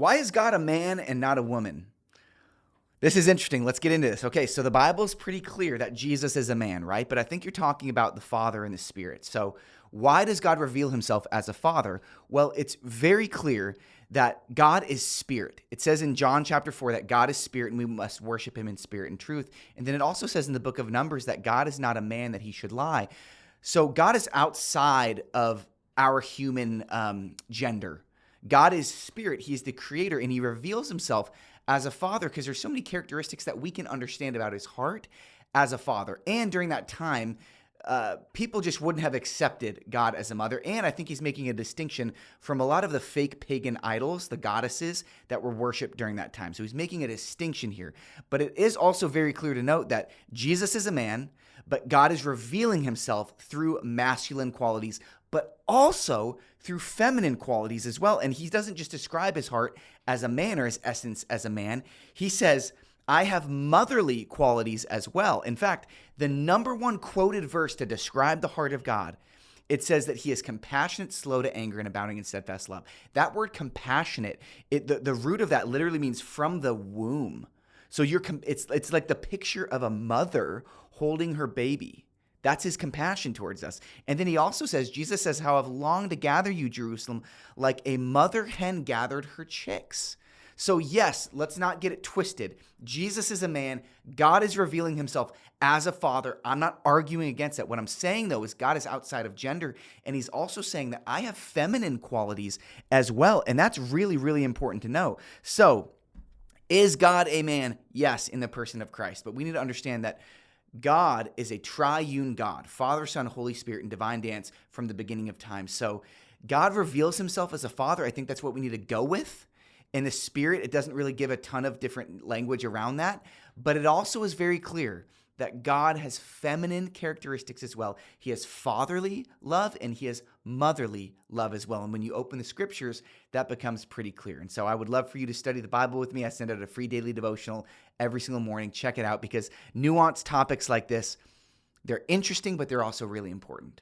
Why is God a man and not a woman? This is interesting. Let's get into this. Okay, so the Bible's pretty clear that Jesus is a man, right? But I think you're talking about the Father and the Spirit. So why does God reveal himself as a father? Well, it's very clear that God is spirit. It says in John chapter 4 that God is spirit and we must worship him in spirit and truth. And then it also says in the book of Numbers that God is not a man that he should lie. So God is outside of our human gender. God is spirit. He's the creator, and he reveals himself as a father because there's so many characteristics that we can understand about his heart as a father. And during that time, people just wouldn't have accepted God as a mother. And I think he's making a distinction from a lot of the fake pagan idols, the goddesses that were worshipped during that time. So he's making a distinction here. But it is also very clear to note that Jesus is a man, but God is revealing himself through masculine qualities, but also through feminine qualities as well. And he doesn't just describe his heart as a man or his essence as a man. He says, I have motherly qualities as well. In fact, the number one quoted verse to describe the heart of God, it says that he is compassionate, slow to anger, and abounding in steadfast love. That word compassionate, the root of that literally means from the womb. So it's like the picture of a mother holding her baby. That's his compassion towards us. And then he also says, Jesus says, how I've longed to gather you, Jerusalem, like a mother hen gathered her chicks. So yes, let's not get it twisted. Jesus is a man. God is revealing himself as a father. I'm not arguing against that. What I'm saying, though, is God is outside of gender. And he's also saying that I have feminine qualities as well. And that's really, really important to know. So is God a man? Yes, in the person of Christ. But we need to understand that God is a triune God, Father, Son, Holy Spirit, and divine dance from the beginning of time. So God reveals himself as a father. I think that's what we need to go with. In the Spirit, it doesn't really give a ton of different language around that, but it also is very clear that God has feminine characteristics as well. He has fatherly love and he has motherly love as well. And when you open the scriptures, that becomes pretty clear. And so I would love for you to study the Bible with me. I send out a free daily devotional every single morning. Check it out because nuanced topics like this, they're interesting, but they're also really important.